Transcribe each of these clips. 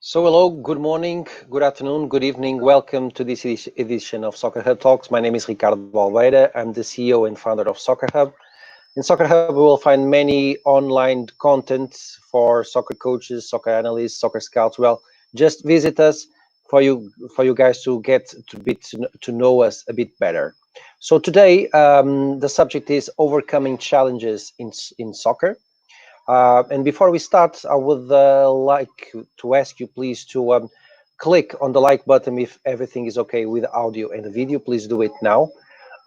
So hello, good morning, good afternoon, good evening. Welcome to this edition of Soccer Hub Talks. My name is Ricardo Balbeira. I'm the CEO and founder of Soccer Hub. In Soccer Hub, we will find many online content for soccer coaches, soccer analysts, soccer scouts. Well, just visit us for you guys to get to know us a bit better. So today, the subject is overcoming challenges in soccer. And before we start, I would like to ask you please to click on the like button if everything is okay with audio and the video. Please do it now.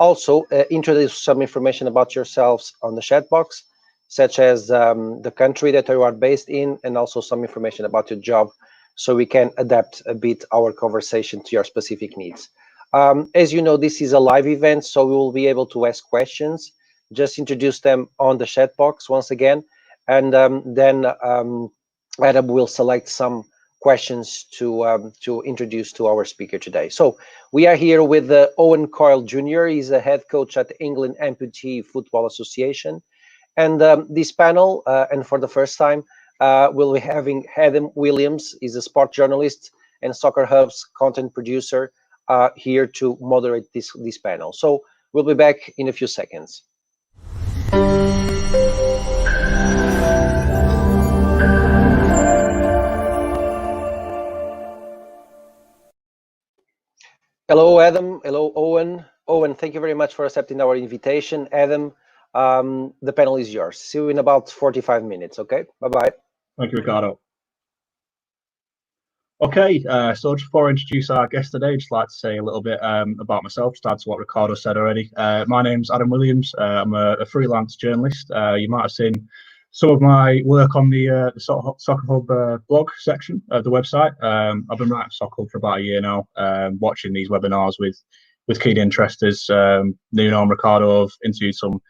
Also, introduce some information about yourselves on the chat box, such as the country that you are based in, and also some information about your job, so we can adapt a bit our conversation to your specific needs. As you know, this is a live event, so we will be able to ask questions. Just introduce them on the chat box once again, and then Adam will select some questions to introduce to our speaker today. So we are here with Owen Coyle Jr. He's a head coach at the England Amputee Football Association. And this panel, and for the first time, we'll be having Adam Williams. He's a sport journalist and Soccer Hub's content producer here to moderate this panel. So we'll be back in a few seconds. Hello, Adam. Hello, Owen. Owen, thank you very much for accepting our invitation. Adam, the panel is yours. See you in about 45 minutes, okay? Bye-bye. Thank you, Ricardo. Okay, so just before I introduce our guest today, I'd just like to say a little bit about myself, to add to what Ricardo said already. My name's Adam Williams. I'm a freelance journalist. You might have seen some of my work on the Soccer Hub blog section of the website. I've been writing Soccer Hub for about a year now, watching these webinars with keen interesters. Nuno and Ricardo have interviewed some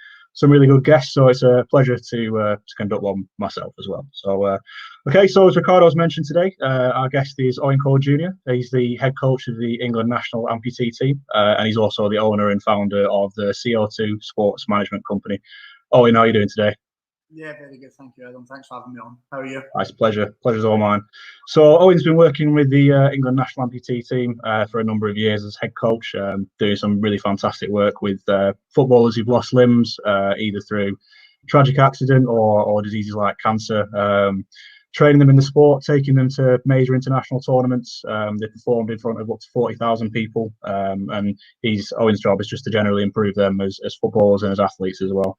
really good guests, so it's a pleasure to conduct one myself as well. So, okay, so as Ricardo's mentioned today, our guest is Owen Coyle Jr. He's the head coach of the England national amputee team, and he's also the owner and founder of the CO2 Sports Management Company. Owen, how are you doing today? Yeah, very good. Thank you, Adam. Thanks for having me on. How are you? Nice, pleasure. Pleasure's all mine. So Owen's been working with the England national amputee team for a number of years as head coach, doing some really fantastic work with footballers who've lost limbs, either through tragic accident or diseases like cancer. Training them in the sport, taking them to major international tournaments. They performed in front of up to 40,000 people, and Owen's job is just to generally improve them as footballers and as athletes as well.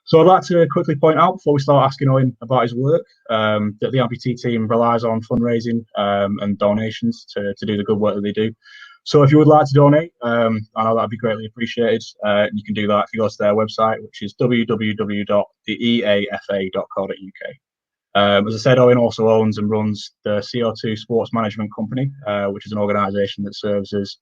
So I'd like to quickly point out, before we start asking Owen about his work, that the amputee team relies on fundraising and donations to do the good work that they do. So if you would like to donate, I know that'd be greatly appreciated. You can do that if you go to their website, which is www.theeafa.co.uk. As I said, Owen also owns and runs the CO2 Sports Management Company, which is an organisation that serves as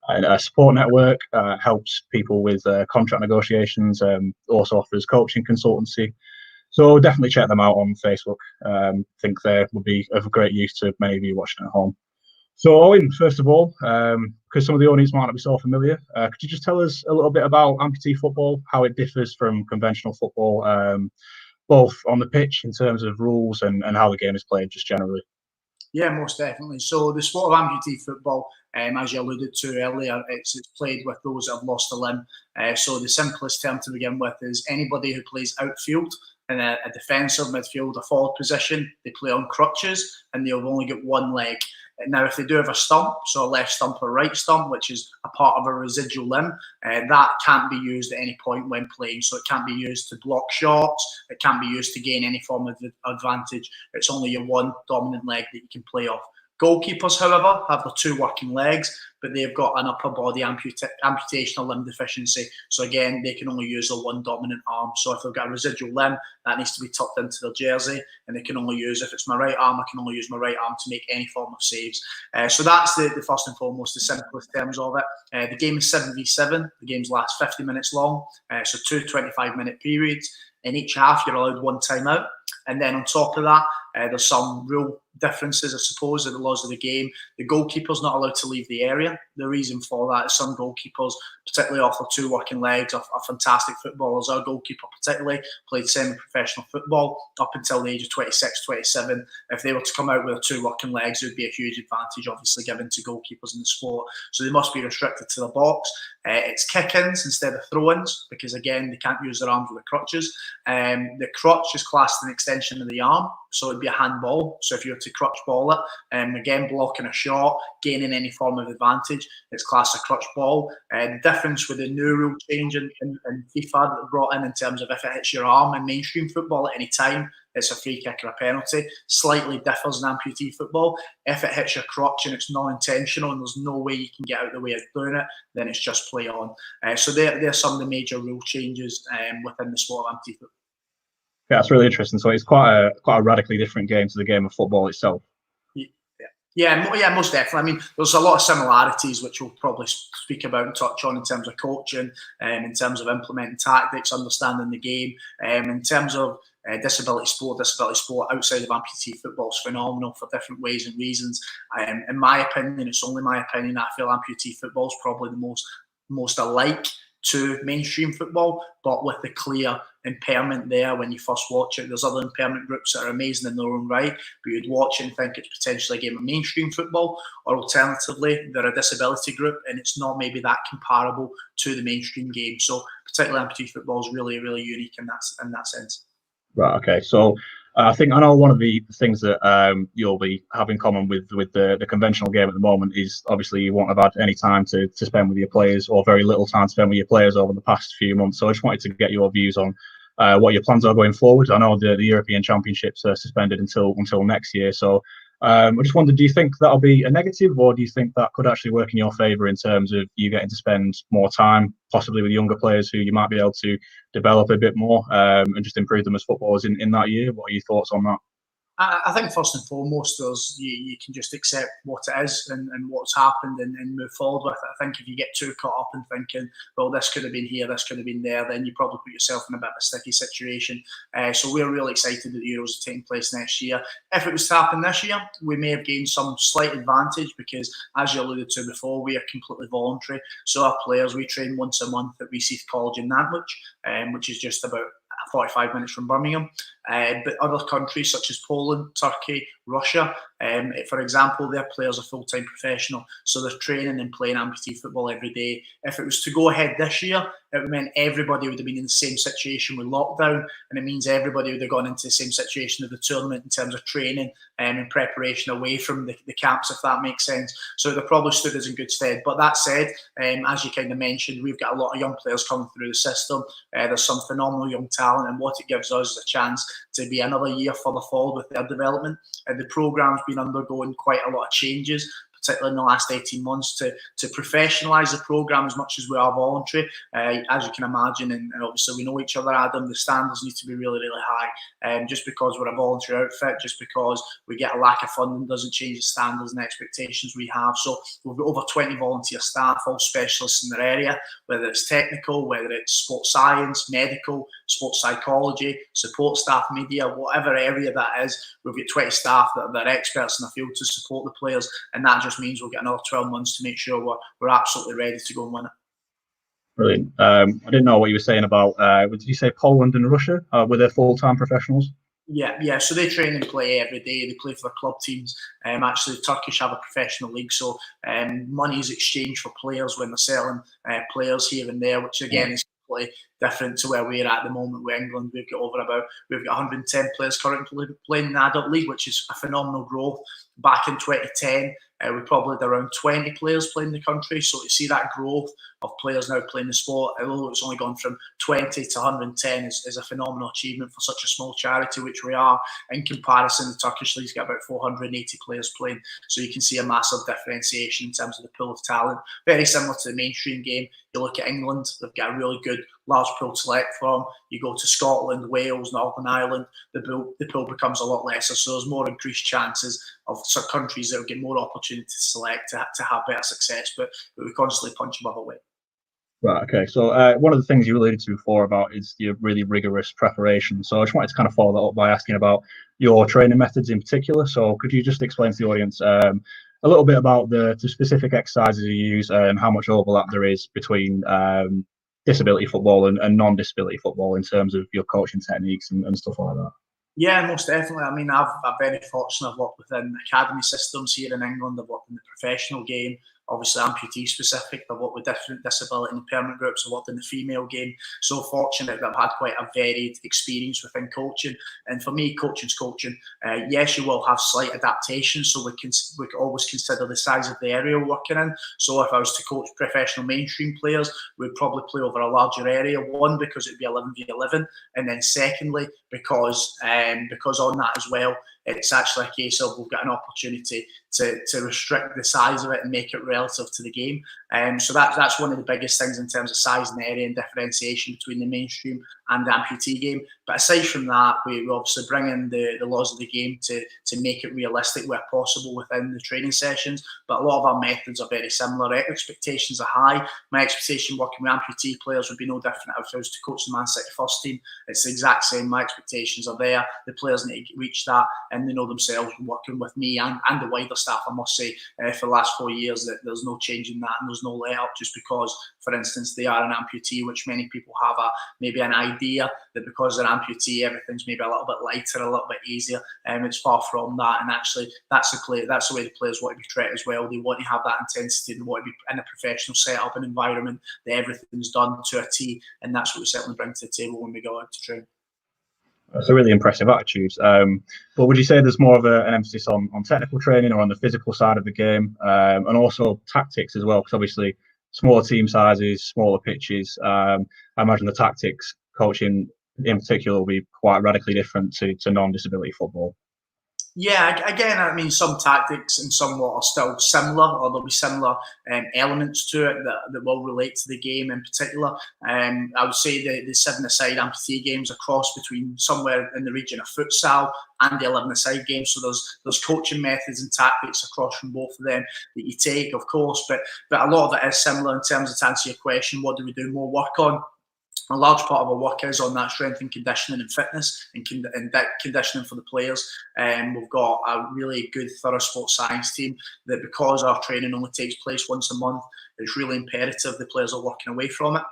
a support network, helps people with contract negotiations, also offers coaching consultancy. So definitely check them out on Facebook. I think they would be of great use to many of you watching at home. So Owen, first of all, because some of the audience might not be so familiar, could you just tell us a little bit about amputee football, how it differs from conventional football, both on the pitch in terms of rules and how the game is played just generally? Yeah, most definitely. So the sport of amputee football, as you alluded to earlier, it's played with those that have lost a limb. So the simplest term to begin with is anybody who plays outfield in a defensive midfield, a forward position, they play on crutches and they'll only get one leg. Now, if they do have a stump, so a left stump or right stump, which is a part of a residual limb, that can't be used at any point when playing. So it can't be used to block shots. It can't be used to gain any form of advantage. It's only your one dominant leg that you can play off. Goalkeepers, however, have their two working legs, but they've got an upper body amputational limb deficiency. So again, they can only use their one dominant arm. So if they've got a residual limb, that needs to be tucked into their jersey, and they can only use, if it's my right arm, I can only use my right arm to make any form of saves. So that's the first and foremost, the simplest terms of it. The game is 7v7. The games last 50 minutes long, so 2 25-minute periods. In each half, you're allowed one timeout. And then on top of that, there's some rule differences, I suppose, in the laws of the game. The goalkeeper's not allowed to leave the area. The reason for that is some goalkeepers, particularly off their 2 working legs, are fantastic footballers. Our goalkeeper particularly played semi-professional football up until the age of 26, 27. If they were to come out with their 2 working legs, it would be a huge advantage, obviously, given to goalkeepers in the sport. So they must be restricted to the box. It's kick-ins instead of throw-ins, because again, they can't use their arms with the crutches. The crutch is classed an extension of the arm, so it'd be a handball. So if you were to crutch ball it, again, blocking a shot, gaining any form of advantage, it's classed a crutch ball. The difference with the new rule change in FIFA that brought in terms of if it hits your arm in mainstream football at any time, it's a free kick or a penalty. Slightly differs in amputee football. If it hits your crotch and it's non-intentional and there's no way you can get out of the way of doing it, then it's just play on. So they're some of the major rule changes within the sport of amputee football. Yeah, that's really interesting. So it's quite a radically different game to the game of football itself. Yeah, most definitely. I mean, there's a lot of similarities which we'll probably speak about and touch on in terms of coaching, in terms of implementing tactics, understanding the game, in terms of disability sport outside of amputee football is phenomenal for different ways and reasons. In my opinion, it's only my opinion, I feel amputee football is probably the most alike to mainstream football, but with the clear impairment there when you first watch it. There's other impairment groups that are amazing in their own right, but you'd watch it and think it's potentially a game of mainstream football, or alternatively, they're a disability group and it's not maybe that comparable to the mainstream game. So particularly amputee football is really, really unique in that sense. Right. Okay. So I know one of the things that you'll be having in common with the conventional game at the moment is obviously you won't have had any time to spend with your players, or very little time to spend with your players over the past few months. So I just wanted to get your views on what your plans are going forward. I know the European Championships are suspended until next year. So I just wondered, do you think that'll be a negative, or do you think that could actually work in your favour in terms of you getting to spend more time, possibly with younger players who you might be able to develop a bit more and just improve them as footballers in that year? What are your thoughts on that? I think first and foremost, you can just accept what it is and what's happened and move forward with it. I think if you get too caught up in thinking, well, this could have been here, this could have been there, then you probably put yourself in a bit of a sticky situation. So we're really excited that the Euros are taking place next year. If it was to happen this year, we may have gained some slight advantage because, as you alluded to before, we are completely voluntary. So our players, we train once a month at Reseith College in Nantwich, which is just about 45 minutes from Birmingham. But other countries such as Poland, Turkey, Russia, for example, their players are full-time professional, so they're training and playing amputee football every day. If it was to go ahead this year, it meant everybody would have been in the same situation with lockdown, and it means everybody would have gone into the same situation of the tournament in terms of training and preparation away from the camps, if that makes sense. So they probably stood us in good stead. But that said, as you kind of mentioned, we've got a lot of young players coming through the system. There's some phenomenal young talent, and what it gives us is a chance to be another year further forward with their development. The programme's been undergoing quite a lot of changes, particularly in the last 18 months, to professionalise the programme as much as we are voluntary. As you can imagine, and obviously we know each other, Adam, the standards need to be really, really high. Just because we're a voluntary outfit, just because we get a lack of funding doesn't change the standards and expectations we have. So we've got over 20 volunteer staff, all specialists in their area, whether it's technical, whether it's sports science, medical, sports psychology, support staff, media, whatever area that is. We've got 20 staff that are experts in the field to support the players, and that just means we'll get another 12 months to make sure we're absolutely ready to go and win it. Brilliant. I didn't know what you were saying about, did you say Poland and Russia? Were they full-time professionals? Yeah. So they train and play every day. They play for their club teams. Actually, the Turkish have a professional league, so money is exchanged for players when they're selling players here and there, which again is completely different to where we're at the moment with England. We've got 110 players currently playing in the adult league, which is a phenomenal growth. Back in 2010, we probably had around 20 players playing the country. So to see that growth of players now playing the sport, although it's only gone from 20 to 110, is a phenomenal achievement for such a small charity, which we are. In comparison, the Turkish league's got about 480 players playing. So you can see a massive differentiation in terms of the pool of talent. Very similar to the mainstream game. You look at England, they've got a really good large pool to select from. You go to Scotland, Wales, Northern Ireland, the pool becomes a lot lesser. So there's more increased chances of some countries that will get more opportunity to select to have better success. But we constantly punch above our weight. Right, okay. So one of the things you alluded to before about is your really rigorous preparation. So I just wanted to kind of follow that up by asking about your training methods in particular. So could you just explain to the audience a little bit about the specific exercises you use and how much overlap there is between disability football and non-disability football in terms of your coaching techniques and stuff like that? Yeah, most definitely. I mean, I'm very fortunate. I've worked within academy systems here in England. I've worked in the professional game, obviously amputee specific. I've worked with different disability and impairment groups. I've worked in the female game. So fortunate that I've had quite a varied experience within coaching. And for me, coaching's coaching. Yes, you will have slight adaptations. So we can always consider the size of the area we're working in. So if I was to coach professional mainstream players, we'd probably play over a larger area. One, because it'd be 11v11. And then secondly, because on that as well, it's actually a case of we've got an opportunity to restrict the size of it and make it relative to the game. So that's one of the biggest things in terms of size and area and differentiation between the mainstream and the amputee game. But aside from that, we obviously bring in the laws of the game to make it realistic where possible within the training sessions. But a lot of our methods are very similar. Our expectations are high. My expectation working with amputee players would be no different if I was to coach the Man City first team. It's the exact same. My expectations are there. The players need to reach that, and they know themselves working with me and the wider staff, I must say, for the last 4 years, that there's no change in that and there's no let up just because, for instance, they are an amputee, which many people have maybe an idea that because they're amputee, everything's maybe a little bit lighter, a little bit easier. It's far from that, and actually that's the way the players want to be treated as well. They want to have that intensity. They want to be in a professional setup and environment that everything's done to a T, and that's what we certainly bring to the table when we go out to train. That's a really impressive attitude. But would you say there's more of an emphasis on technical training or on the physical side of the game, and also tactics as well? Because obviously, smaller team sizes, smaller pitches. I imagine the tactics coaching in particular will be quite radically different to non-disability football. Yeah, again, I mean, some tactics and somewhat are still similar, or there'll be similar elements to it that will relate to the game in particular. I would say the 7-a-side amputee games across between somewhere in the region of futsal and the 11-a-side games. So there's coaching methods and tactics across from both of them that you take, of course, but a lot of it is similar in terms of, to answer your question, what do we do more work on? A large part of our work is on that strength and conditioning and fitness and conditioning for the players. We've got a really good, thorough sports science team that, because our training only takes place once a month, it's really imperative the players are working away from it.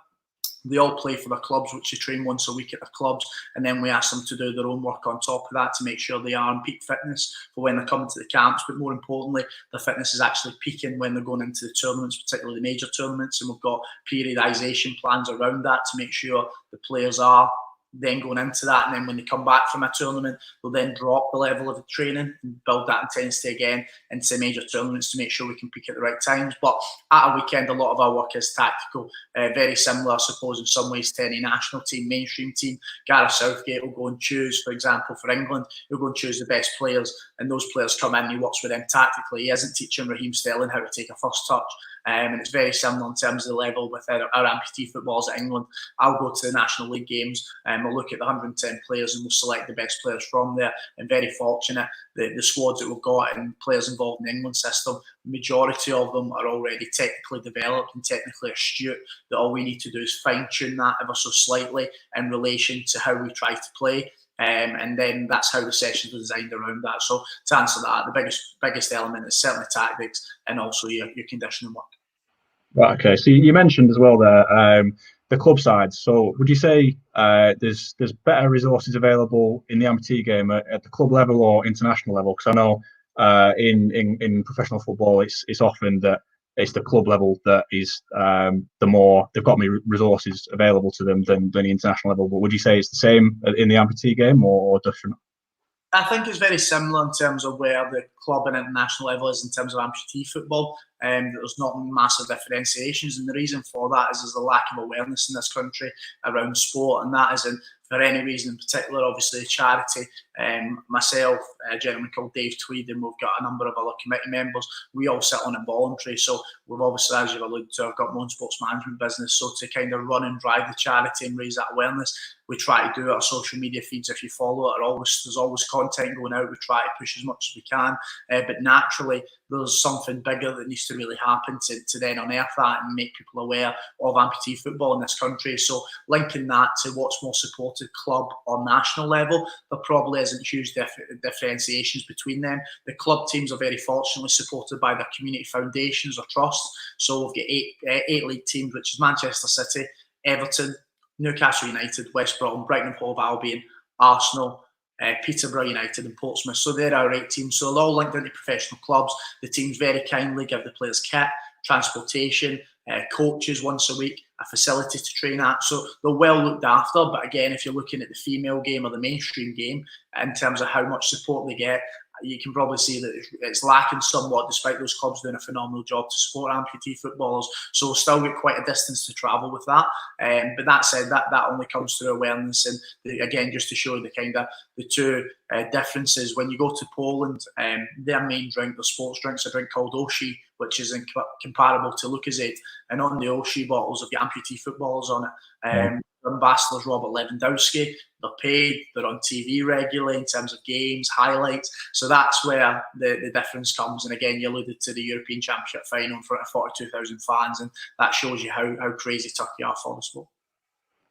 They all play for their clubs, which they train once a week at their clubs, and then we ask them to do their own work on top of that to make sure they are in peak fitness for when they're coming to the camps. But more importantly, their fitness is actually peaking when they're going into the tournaments, particularly the major tournaments, and we've got periodisation plans around that to make sure the players are then going into that, and then when they come back from a tournament, they'll then drop the level of training and build that intensity again into major tournaments to make sure we can peak at the right times. But at a weekend, a lot of our work is tactical, very similar, I suppose, in some ways to any national team, mainstream team. Gareth Southgate will go and choose, for example, for England, he'll go and choose the best players, and those players come in and he works with them tactically. He isn't teaching Raheem Sterling how to take a first touch. And it's very similar in terms of the level with our amputee footballers at England. I'll go to the National League games and we'll look at the 110 players and we'll select the best players from there. And very fortunate, the squads that we've got and players involved in the England system, the majority of them are already technically developed and technically astute, that all we need to do is fine-tune that ever so slightly in relation to how we try to play. And then that's how the sessions are designed around that. So to answer that, the biggest element is certainly tactics and also your conditioning work. Right, okay. So you mentioned as well there the club side. So would you say there's better resources available in the amputee game at the club level or international level? Because I know in professional football, it's often that it's the club level that is the more they've got resources available to them than the international level. But would you say it's the same in the amputee game or different? I think it's very similar in terms of where the club and international level is in terms of amputee football. There's not massive differentiations, and the reason for that is there's a lack of awareness in this country around sport, and that isn't for any reason in particular. Obviously, charity Myself, a gentleman called Dave Tweed, and we've got a number of other committee members. We all sit on it voluntary. So we've obviously, as you've alluded to, I've got my own sports management business. So to kind of run and drive the charity and raise that awareness, we try to do it. Our social media feeds, if you follow it, there's always content going out. We try to push as much as we can. But naturally, there's something bigger that needs to really happen to then unearth that and make people aware of amputee football in this country. So linking that to what's more supported club or national level, there probably isn't huge differentiations between them. The club teams are very fortunately supported by their community foundations or trusts. So we've got eight league teams, which is Manchester City, Everton, Newcastle United, West Brom, Brighton and Hove Albion, Arsenal, Peterborough United and Portsmouth. So they're our 8 teams. So they're all linked into professional clubs. The teams very kindly give the players kit, transportation, coaches once a week, a facility to train at. So they're well looked after. But again, if you're looking at the female game or the mainstream game, in terms of how much support they get, you can probably see that it's lacking somewhat, despite those clubs doing a phenomenal job to support amputee footballers. So we'll still get quite a distance to travel with that. But that said, that only comes through awareness. And again, just to show the kind of the two differences. When you go to Poland, their main drink, their sports drink's a drink called Oshi, which is comparable to Lucozade. And on the Oshi bottles, have got amputee footballers on it. Ambassadors Robert Lewandowski, they're paid, they're on TV regularly in terms of games, highlights. So that's where the difference comes. And again, you alluded to the European Championship final in front of 42,000 fans, and that shows you how crazy Turkey are for the sport.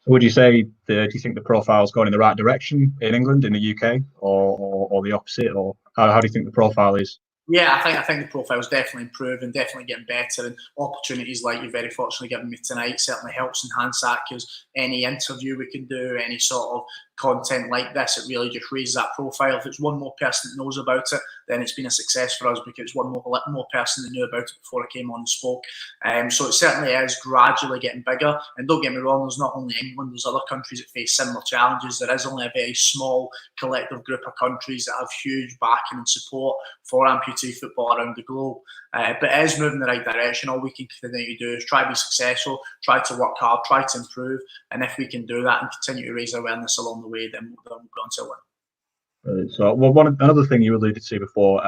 So would you say, do you think the profile's going in the right direction in England, in the UK, or the opposite? Or how do you think the profile is? Yeah, I think the profile's definitely improving, definitely getting better, and opportunities like you're very fortunately giving me tonight certainly helps enhance that, because any interview we can do, any sort of content like this, it really just raises that profile. If it's one more person that knows about it, then it's been a success for us, because it's one more person that knew about it before I came on and spoke. So it certainly is gradually getting bigger. And don't get me wrong, there's not only England, there's other countries that face similar challenges. There is only a very small collective group of countries that have huge backing and support for amputee football around the globe. But it is moving in the right direction. All we can continue to do is try to be successful, try to work hard, try to improve. And if we can do that and continue to raise awareness along the way, then we'll go on to win. So, another thing you alluded to before,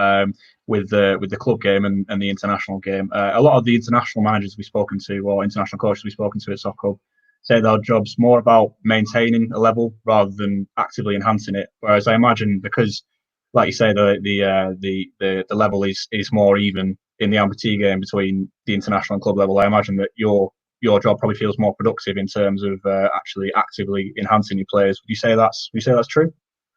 with the club game and the international game, a lot of the international managers we've spoken to, or international coaches we've spoken to at Soccer Hub, say their job's more about maintaining a level rather than actively enhancing it. Whereas I imagine, because, like you say, the level is more even in the amputee game between the international and club level, I imagine that your job probably feels more productive in terms of actually actively enhancing your players. Would you say that's true?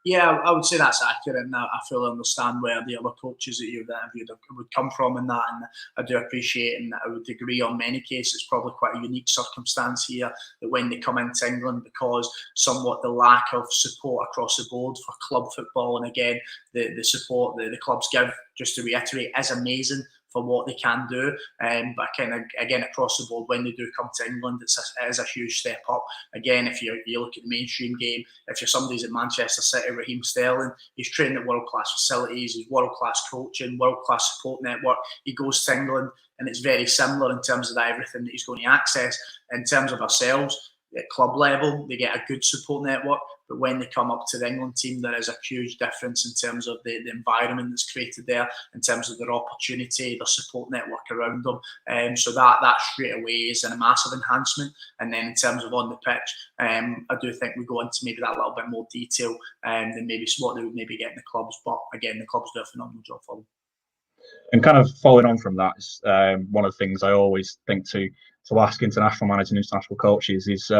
Yeah, I would say that's accurate, and I fully understand where the other coaches that you've interviewed would come from in that, and I do appreciate, and I would agree on many cases, it's probably quite a unique circumstance here that when they come into England, because somewhat the lack of support across the board for club football, and again, the support the clubs give, just to reiterate, is amazing for what they can do. But kind of, again, across the board, when they do come to England, it is a huge step up. Again, if you look at the mainstream game, if you're somebody's at Manchester City, Raheem Sterling, he's training at world-class facilities, he's world-class coaching, world-class support network. He goes to England, and it's very similar in terms of everything that he's going to access. In terms of ourselves, at club level, they get a good support network, but when they come up to the England team, there is a huge difference in terms of the environment that's created there, in terms of their opportunity, their support network around them. So that straight away is a massive enhancement. And then in terms of on the pitch, I do think we go into maybe that little bit more detail than maybe what they would maybe get in the clubs. But again, the clubs do a phenomenal job for them. And kind of following on from that, is one of the things I always think to ask international managers and international coaches is,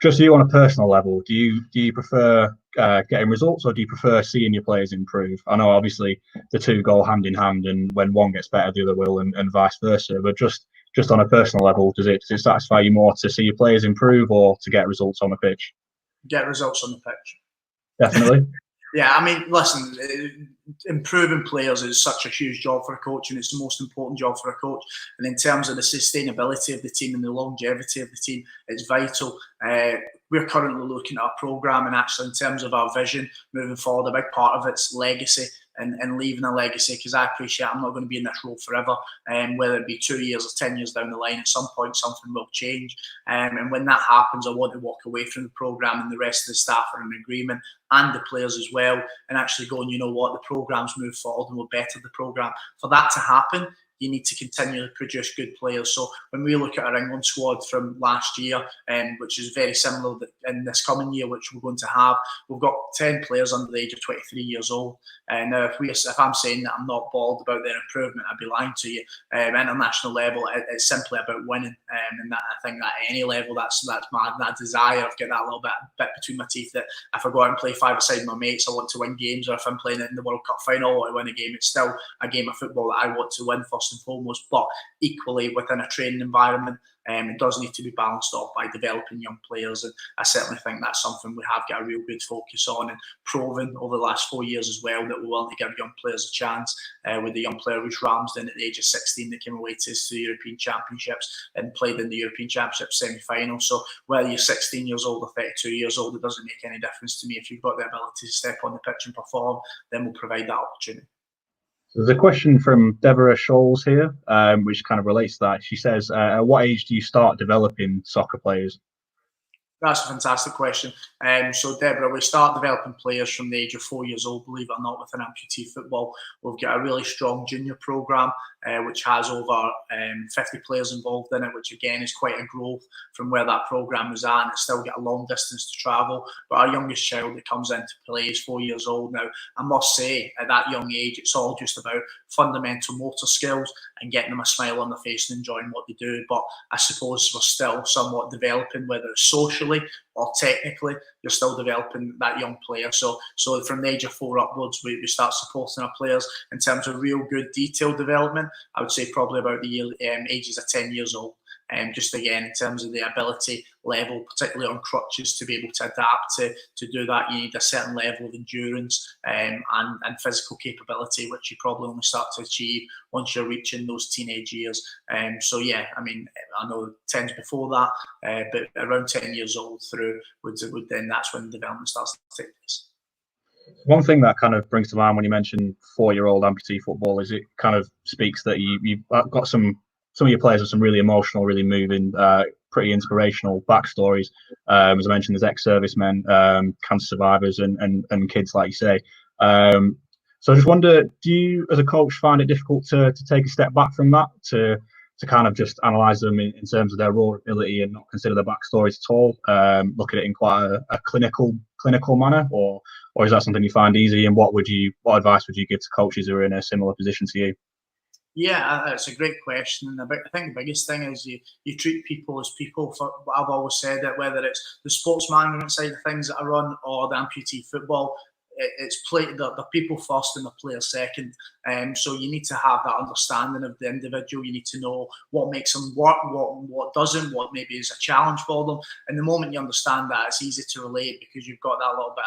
just you on a personal level, do you prefer getting results, or do you prefer seeing your players improve? I know obviously the two go hand in hand, and when one gets better, the other will, and vice versa. But just on a personal level, does it satisfy you more to see your players improve, or to get results on the pitch? Get results on the pitch. Definitely. Yeah, I mean, listen, improving players is such a huge job for a coach, and it's the most important job for a coach. And in terms of the sustainability of the team and the longevity of the team, it's vital. We're currently looking at our programme, and actually in terms of our vision moving forward, a big part of it's legacy. and leaving a legacy, because I appreciate I'm not going to be in this role forever, whether it be 2 years or 10 years down the line. At some point something will change, and when that happens, I want to walk away from the programme, and the rest of the staff are in agreement, and the players as well, and actually going, you know what, the programme's moved forward and we'll better the programme. For that to happen, you need to continually produce good players. So when we look at our England squad from last year, which is very similar in this coming year, which we're going to have, we've got 10 players under the age of 23 years old. And now, if I'm saying that I'm not bothered about their improvement, I'd be lying to you. International level, it's simply about winning, and that, I think that at any level, that's that desire. I've got that little bit between my teeth that if I go out and play five-a-side my mates, I want to win games, or if I'm playing in the World Cup final, I want to win a game. It's still a game of football that I want to win first and foremost, but equally within a training environment, it does need to be balanced off by developing young players, and I certainly think that's something we have got a real good focus on, and proven over the last 4 years as well that we're willing to give young players a chance. With the young player Rhys Ramsden at the age of 16 that came away to the European Championships and played in the European Championship semi-final. So whether you're 16 years old or 32 years old, it doesn't make any difference to me. If you've got the ability to step on the pitch and perform, then we'll provide that opportunity. So there's a question from Deborah Scholes here, which kind of relates to that. She says, at what age do you start developing soccer players? That's a fantastic question. So, Deborah, we start developing players from the age of 4 years old, believe it or not, within amputee football. We've got a really strong junior programme, which has over 50 players involved in it, which again is quite a growth from where that programme was at. And it's still got a long distance to travel. But our youngest child that comes into play is 4 years old now. I must say, at that young age, it's all just about fundamental motor skills and getting them a smile on their face and enjoying what they do. But I suppose we're still somewhat developing, whether it's socially or technically, you're still developing that young player. So from the age of 4 upwards, we start supporting our players in terms of real good detailed development. I would say probably about the ages of 10 years old. Just again, in terms of the ability level, particularly on crutches, to be able to adapt to do that, you need a certain level of endurance and physical capability, which you probably only start to achieve once you're reaching those teenage years. So yeah, I mean, I know 10's before that, but around 10 years old through would then that's when development starts to take place. One thing that kind of brings to mind when you mention 4-year-old amputee football is it kind of speaks that you've got some of your players have some really emotional, really moving, pretty inspirational backstories. As I mentioned, there's ex-servicemen, cancer survivors, and kids, like you say. So I just wonder, do you, as a coach, find it difficult to take a step back from that, to kind of just analyse them in terms of their raw ability and not consider their backstories at all? Look at it in quite a clinical manner, or is that something you find easy? And what advice would you give to coaches who are in a similar position to you? Yeah, that's a great question, and I think the biggest thing is you treat people as people. For what I've always said, that whether it's the sports management side of things that I run or the amputee football, it's the people first and the players second. So you need to have that understanding of the individual. You need to know what makes them work, what doesn't, what maybe is a challenge for them. And the moment you understand that, it's easy to relate, because you've got that little bit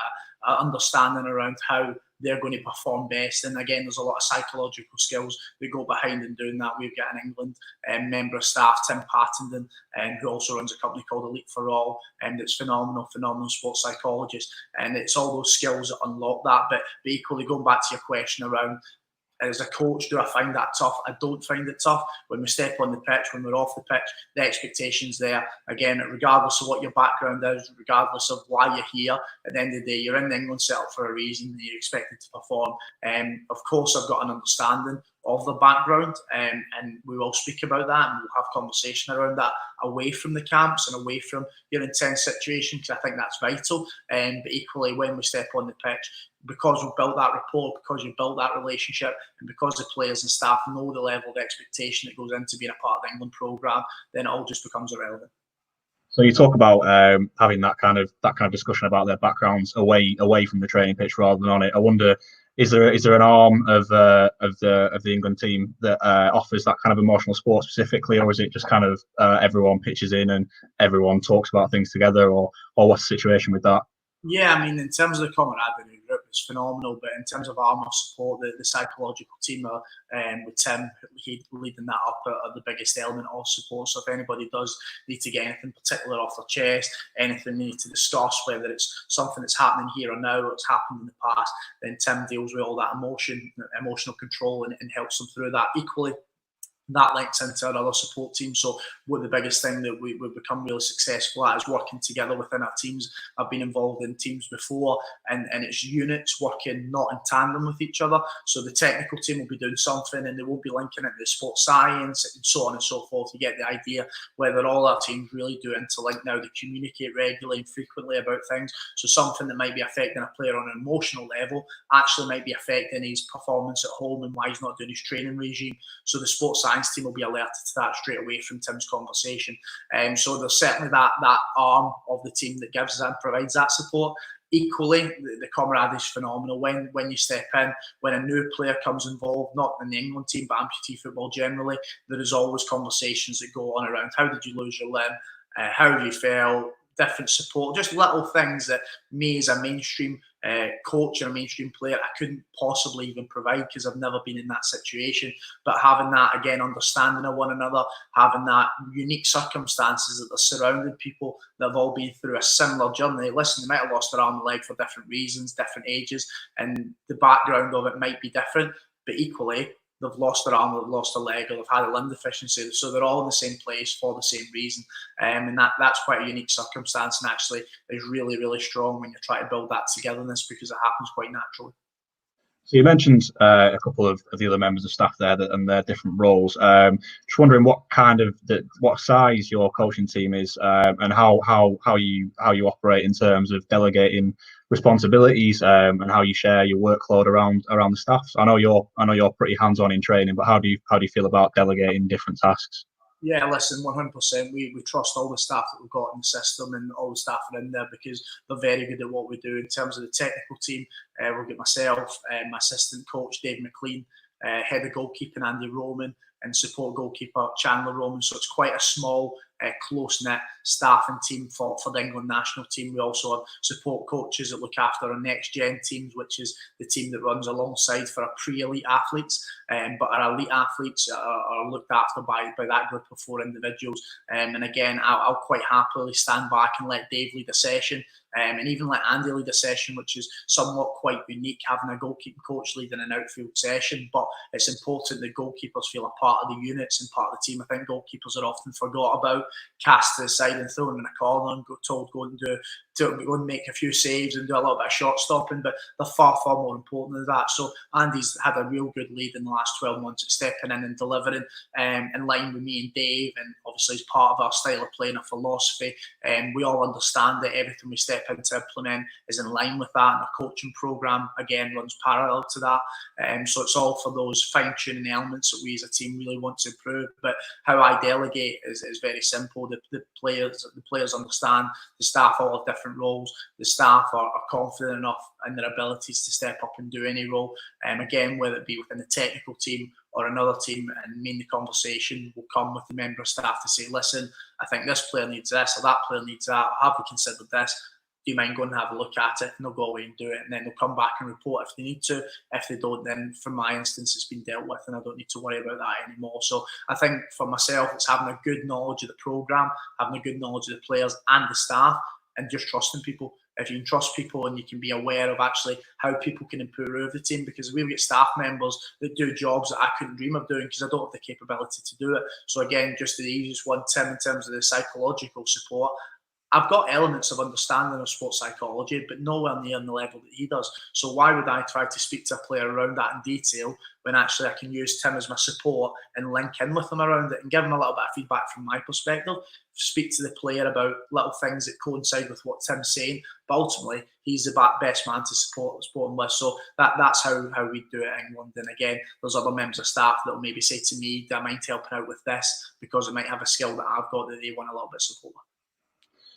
of understanding around how they're going to perform best. And again, there's a lot of psychological skills that go behind in doing that. We've got an England member of staff, Tim Pattenden, who also runs a company called Elite for All, and it's phenomenal sports psychologist. And it's all those skills that unlock that. But equally, going back to your question around, as a coach, do I find that tough? I don't find it tough. When we step on the pitch, when we're off the pitch, the expectation's there. Again, regardless of what your background is, regardless of why you're here, at the end of the day, you're in the England setup for a reason, and you're expected to perform. Of course, I've got an understanding of the background, and we will speak about that, and we'll have conversation around that away from the camps and away from your intense situation, because I think that's vital. But equally, when we step on the pitch, because we've built that rapport, because you've built that relationship, and because the players and staff know the level of expectation that goes into being a part of the England programme, then it all just becomes irrelevant. So you talk about having that kind of discussion about their backgrounds away from the training pitch rather than on it. I wonder, is there an arm of the England team that offers that kind of emotional support specifically, or is it just kind of everyone pitches in and everyone talks about things together, or what's the situation with that? Yeah, I mean, in terms of the camaraderie group, is phenomenal. But in terms of arm of support, the psychological team are, with Tim leading that up, are the biggest element of support. So if anybody does need to get anything particular off their chest, anything they need to discuss, whether it's something that's happening here or now or it's happened in the past, then Tim deals with all that emotional control and helps them through that. Equally, that links into our other support team. So what the biggest thing that we've become really successful at is working together within our teams. I've been involved in teams before, and it's units working not in tandem with each other. So the technical team will be doing something and they won't be linking it to sports science and so on and so forth. You get the idea, whether all our teams really do interlink now. They communicate regularly and frequently about things. So something that might be affecting a player on an emotional level actually might be affecting his performance at home and why he's not doing his training regime. So the sports science team will be alerted to that straight away from Tim's conversation. So there's certainly that arm of the team that gives and provides that support. Equally, the camaraderie is phenomenal. When you step in, when a new player comes involved, not in the England team, but amputee football generally, there is always conversations that go on around how did you lose your limb, how have you felt, different support, just little things that me as a mainstream coach and a mainstream player, I couldn't possibly even provide because I've never been in that situation. But having that, again, understanding of one another, having that unique circumstances that are surrounding people that have all been through a similar journey. Listen, they might have lost their arm and leg for different reasons, different ages, and the background of it might be different, but equally, they've lost their arm, they've lost a leg, or they've had a limb deficiency. So they're all in the same place for the same reason. And that's quite a unique circumstance, and actually is really, really strong when you try to build that togetherness because it happens quite naturally. So you mentioned a couple of the other members of staff there and their different roles. Just wondering what size your coaching team is, and how you operate in terms of delegating responsibilities, and how you share your workload around the staff. So I know you're pretty hands-on in training, but how do you feel about delegating different tasks? Yeah, listen, 100%. We trust all the staff that we've got in the system, and all the staff are in there because they're very good at what we do. In terms of the technical team, we'll get myself, my assistant coach, Dave McLean, head of goalkeeping, Andy Roman, and support goalkeeper, Chandler Roman. So it's quite a small, close-knit staff and team for the England national team. We also have support coaches that look after our next-gen teams, which is the team that runs alongside for our pre-elite athletes. But our elite athletes are looked after by that group of 4 individuals. And again, I'll quite happily stand back and let Dave lead a session, and even let Andy lead a session, which is somewhat quite unique, having a goalkeeping coach leading an outfield session. But it's important that goalkeepers feel a part of the units and part of the team. I think goalkeepers are often forgot about, cast to the side and thrown in a corner and told go and make a few saves and do a little bit of shot stopping, but they're far, far more important than that. So Andy's had a real good lead in the last 12 months at stepping in and delivering, in line with me and Dave, and obviously as part of our style of playing, our philosophy. We all understand that everything we step in to implement is in line with that, and our coaching programme, again, runs parallel to that. So it's all for those fine-tuning elements that we as a team really want to improve. But how I delegate is very simple. The players understand, the staff all have different roles. The staff are confident enough in their abilities to step up and do any role. Again, whether it be within the technical team or another team, and me in the conversation will come with the member of staff to say, listen, I think this player needs this or that player needs that. Have we considered this? Do you mind going and have a look at it? And they'll go away and do it, and then they'll come back and report if they need to. If they don't, then from my instance, it's been dealt with and I don't need to worry about that anymore. So I think for myself, it's having a good knowledge of the programme, having a good knowledge of the players and the staff, and just trusting people. If you can trust people and you can be aware of actually how people can improve the team, because we've got staff members that do jobs that I couldn't dream of doing because I don't have the capability to do it. So again, just the easiest one, Tim, in terms of the psychological support, I've got elements of understanding of sports psychology, but nowhere near on the level that he does. So why would I try to speak to a player around that in detail when actually I can use Tim as my support and link in with him around it and give him a little bit of feedback from my perspective, speak to the player about little things that coincide with what Tim's saying, but ultimately he's the best man to support him with. So that's how we do it in England. And again, there's other members of staff that will maybe say to me, do I mind helping out with this, because it might have a skill that I've got that they want a little bit of support with.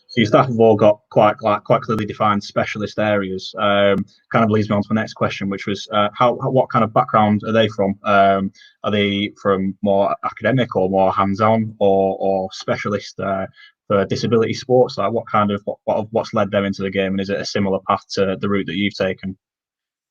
So your staff have all got quite clearly defined specialist areas. Kind of leads me on to the next question, which was what kind of background are they from? Are they from more academic or more hands-on or specialist for disability sports? Like what's led them into the game, and is it a similar path to the route that you've taken?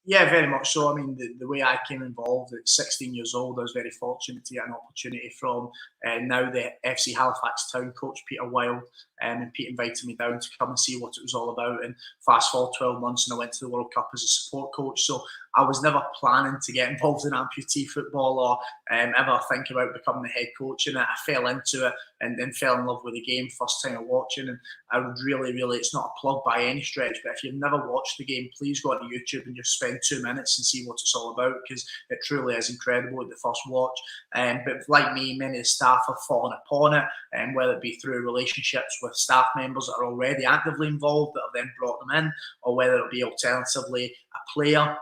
Yeah, very much so. I mean, the way I came involved at 16 years old, I was very fortunate to get an opportunity from now the FC Halifax Town coach, Peter Wild, and Pete invited me down to come and see what it was all about. And fast forward 12 months and I went to the World Cup as a support coach. So I was never planning to get involved in amputee football or ever think about becoming the head coach. And I fell into it and then fell in love with the game first time watching. And I would really, it's not a plug by any stretch, but if you've never watched the game, please go onto YouTube and just spend 2 minutes and see what it's all about, because it truly is incredible at the first watch. But like me, many of the staff have fallen upon it, and whether it be through relationships with staff members that are already actively involved that have then brought them in, or whether it be alternatively a player,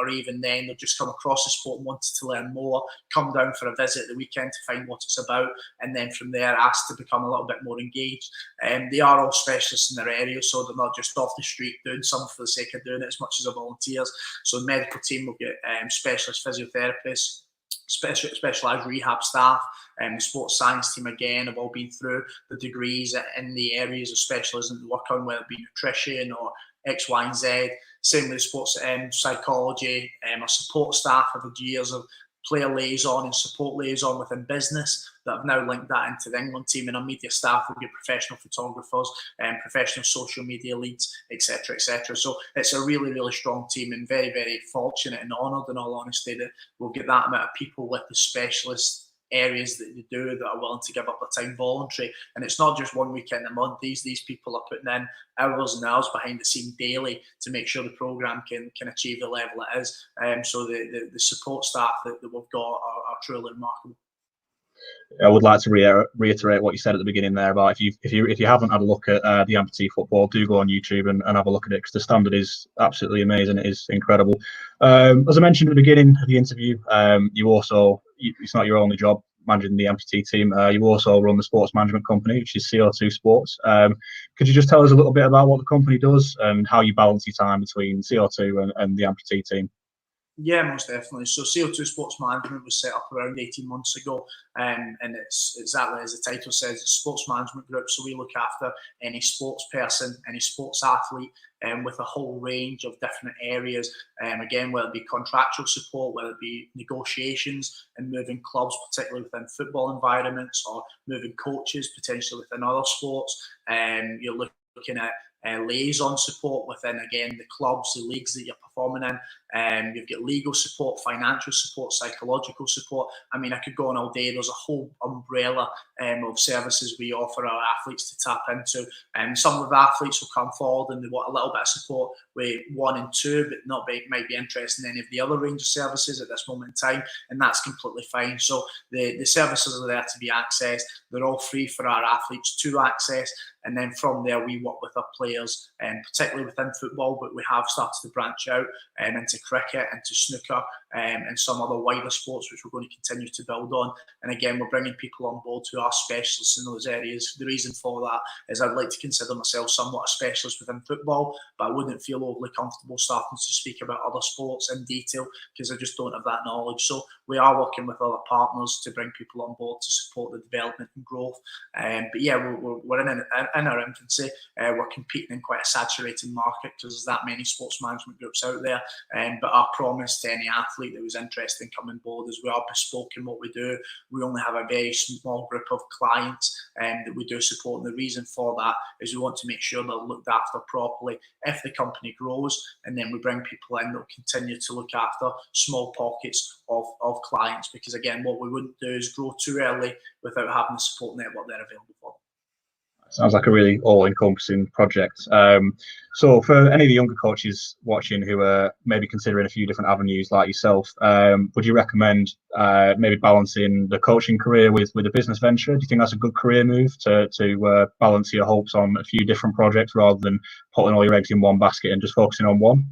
or even then they've just come across the sport and wanted to learn more, come down for a visit at the weekend to find what it's about, and then from there asked to become a little bit more engaged. They are all specialists in their area, so they're not just off the street doing something for the sake of doing it as much as they're volunteers. So the medical team will get specialist physiotherapists, specialised rehab staff, and the sports science team again have all been through the degrees in the areas of specialism they work on, whether it be nutrition or X, Y, and Z. Same with sports psychology. Our support staff have had years of player liaison and support liaison within business that have now linked that into the England team, and our media staff will be professional photographers and professional social media leads, etc., etc. So it's a really strong team, and very fortunate and honoured, in all honesty, that we'll get that amount of people with the specialist areas that they do that are willing to give up their time voluntary. And it's not just 1 weekend a month. These people are putting in hours and hours behind the scene daily to make sure the programme can achieve the level it is. So the support staff that we've got are truly remarkable. I would like to reiterate what you said at the beginning there about if you haven't had a look at the amputee football, do go on YouTube and have a look at it, because the standard is absolutely amazing. It is incredible. As I mentioned at the beginning of the interview, it's not your only job managing the amputee team. You also run the sports management company, which is CO2 Sports. Could you just tell us a little bit about what the company does and how you balance your time between CO2 and the amputee team? Yeah, most definitely. So CO2 Sports Management was set up around 18 months ago, and it's exactly as the title says, it's a sports management group. So we look after any sports person, any sports athlete, with a whole range of different areas. Again, whether it be contractual support, whether it be negotiations and moving clubs, particularly within football environments, or moving coaches potentially within other sports. You're looking at liaison support within, again, the clubs, the leagues that you're performing in. You've got legal support, financial support, psychological support. I mean, I could go on all day. There's a whole umbrella of services we offer our athletes to tap into. And some of the athletes will come forward and they want a little bit of support with 1 and 2, but might be interested in any of the other range of services at this moment in time, and that's completely fine. So the services are there to be accessed. They're all free for our athletes to access. And then from there, we work with our players, particularly within football, but we have started to branch out into cricket, into snooker, and some other wider sports, which we're going to continue to build on. And again, we're bringing people on board who are specialists in those areas. The reason for that is I'd like to consider myself somewhat a specialist within football, but I wouldn't feel overly comfortable starting to speak about other sports in detail because I just don't have that knowledge. So we are working with other partners to bring people on board to support the development and growth. But yeah, we're in our infancy. We're competing in quite a saturated market because there's that many sports management groups out there. But our promise to any athlete that was interested in coming board is we are bespoke in what we do. We only have a very small group of clients that we do support. And the reason for that is we want to make sure they're looked after properly if the company grows. And then we bring people in that will continue to look after small pockets of clients. Because again, what we wouldn't do is grow too early without having the support network there available for them. Sounds like a really all-encompassing project. So for any of the younger coaches watching who are maybe considering a few different avenues like yourself, would you recommend maybe balancing the coaching career with a business venture? Do you think that's a good career move to balance your hopes on a few different projects rather than putting all your eggs in one basket and just focusing on one?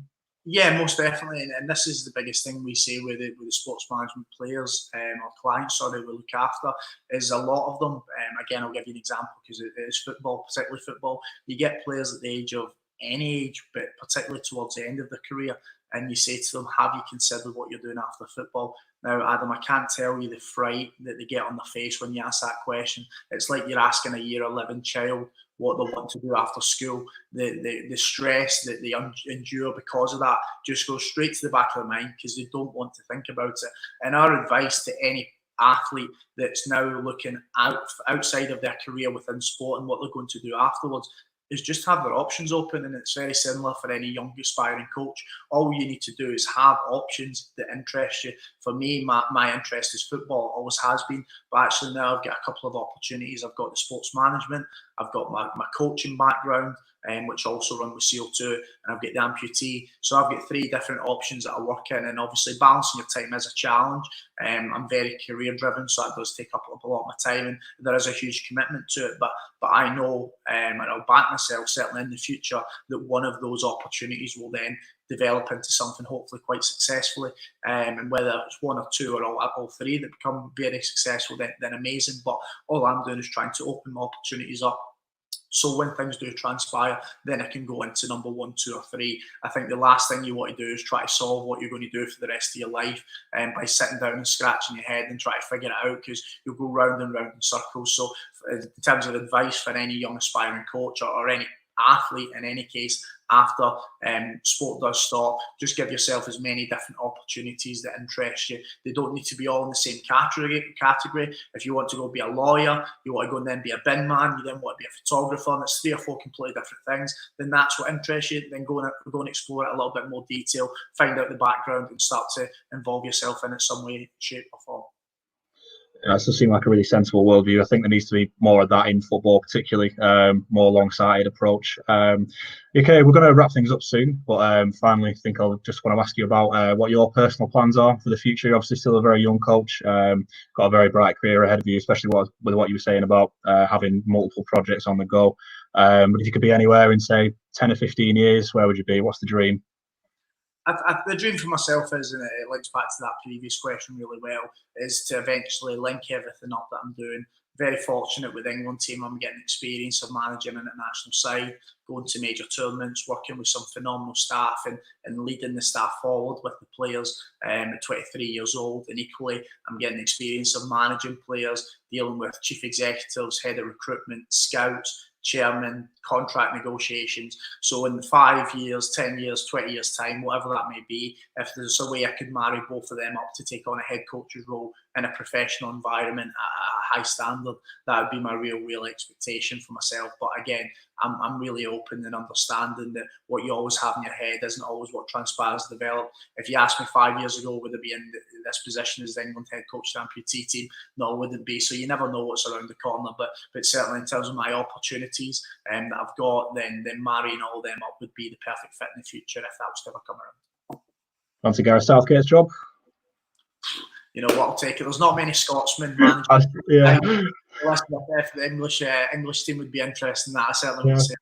Yeah, most definitely, and this is the biggest thing we say with the sports management players or clients, we look after, is a lot of them. Again, I'll give you an example because it is football, particularly football. You get players at the age of any age, but particularly towards the end of their career, and you say to them, have you considered what you're doing after football? Now, Adam, I can't tell you the fright that they get on their face when you ask that question. It's like you're asking a year 11 child what they want to do after school. The stress that they endure because of that just goes straight to the back of their mind because they don't want to think about it. And our advice to any athlete that's now looking outside of their career within sport and what they're going to do afterwards is just have their options open. And it's very similar for any young aspiring coach. All you need to do is have options that interest you. For me, my interest is football, always has been, but actually now I've got a couple of opportunities. I've got the sports management, I've got my coaching background, which I also run with CO2, and I've got the amputee. So I've got 3 different options that I work in, and obviously balancing your time is a challenge. I'm very career driven, so that does take up a lot of my time, and there is a huge commitment to it. But I know, and I'll back myself certainly in the future, that one of those opportunities will then develop into something hopefully quite successfully. And whether it's 1 or 2 or all 3 that become very successful, then amazing. But all I'm doing is trying to open my opportunities up. So when things do transpire, then I can go into number 1, 2, or 3. I think the last thing you want to do is try to solve what you're going to do for the rest of your life by sitting down and scratching your head and try to figure it out, because you'll go round and round in circles. So in terms of advice for any young aspiring coach or any athlete in any case, after sport does stop, just give yourself as many different opportunities that interest you. They don't need to be all in the same category. If you want to go be a lawyer, you want to go and then be a bin man, you then want to be a photographer, and it's 3 or 4 completely different things, then that's what interests you. Then go and explore it a little bit more detail, find out the background, and start to involve yourself in it some way, shape or form. That does seem like a really sensible worldview. I think there needs to be more of that in football, particularly more long-sighted approach. Okay, we're going to wrap things up soon, but finally, I think I'll just want to ask you about what your personal plans are for the future. You're obviously still a very young coach, got a very bright career ahead of you, especially with what you were saying about having multiple projects on the go. But if you could be anywhere in, say, 10 or 15 years, where would you be? What's the dream? The dream for myself is, and it links back to that previous question really well, is to eventually link everything up that I'm doing. Very fortunate with the England team. I'm getting experience of managing an international side, going to major tournaments, working with some phenomenal staff and leading the staff forward with the players at 23 years old. And equally, I'm getting experience of managing players, dealing with chief executives, head of recruitment, scouts, chairman, contract negotiations. So in 5 years, 10 years, 20 years time, whatever that may be, if there's a way I could marry both of them up to take on a head coach's role in a professional environment at a high standard, that would be my real expectation for myself. But again, I'm really open and understanding that what you always have in your head isn't always what transpires to develop. If you asked me 5 years ago, would I be in this position as the England head coach of the amputee team? No, I wouldn't be. So you never know what's around the corner. But certainly in terms of my opportunities that I've got, then marrying all them up would be the perfect fit in the future if that was to ever come around. Fancy Gareth Southgate's job? You know what, I'll take it. There's not many Scotsmen managing. Yeah. If the English team would be interested in that, I certainly would say.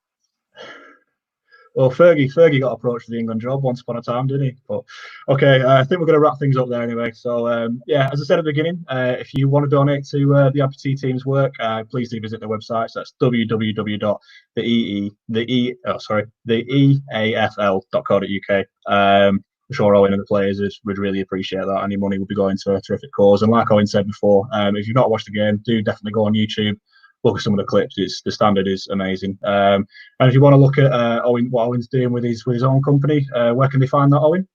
Well, Fergie got approached for the England job once upon a time, didn't he? But okay, I think we're going to wrap things up there anyway. So yeah, as I said at the beginning, if you want to donate to the amputee team's work, please do visit their website. So that's www.theeafl.co.uk. I'm sure Owen and the players would really appreciate that. Any money would be going to a terrific cause. And like Owen said before, if you've not watched the game, do definitely go on YouTube. Look at some of the clips. The standard is amazing. And if you want to look at Owen, what Owen's doing with his own company, where can they find that, Owen?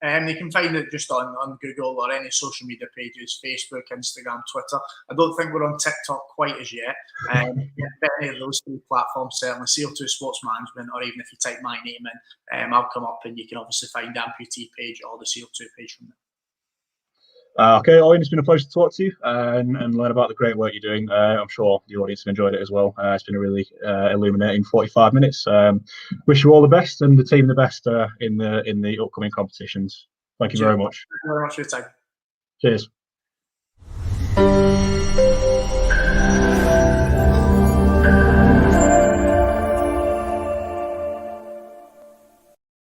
You can find it just on Google or any social media pages, Facebook, Instagram, Twitter. I don't think we're on TikTok quite as yet. Any of those 3 platforms, certainly CO2 Sports Management, or even if you type my name in, I'll come up and you can obviously find the amputee page or the CO2 page from there. Okay, Owen, it's been a pleasure to talk to you and learn about the great work you're doing. I'm sure the audience have enjoyed it as well. It's been a really illuminating 45 minutes. Wish you all the best and the team the best in the upcoming competitions. Thank you very much. Thank you very much for your time. Cheers.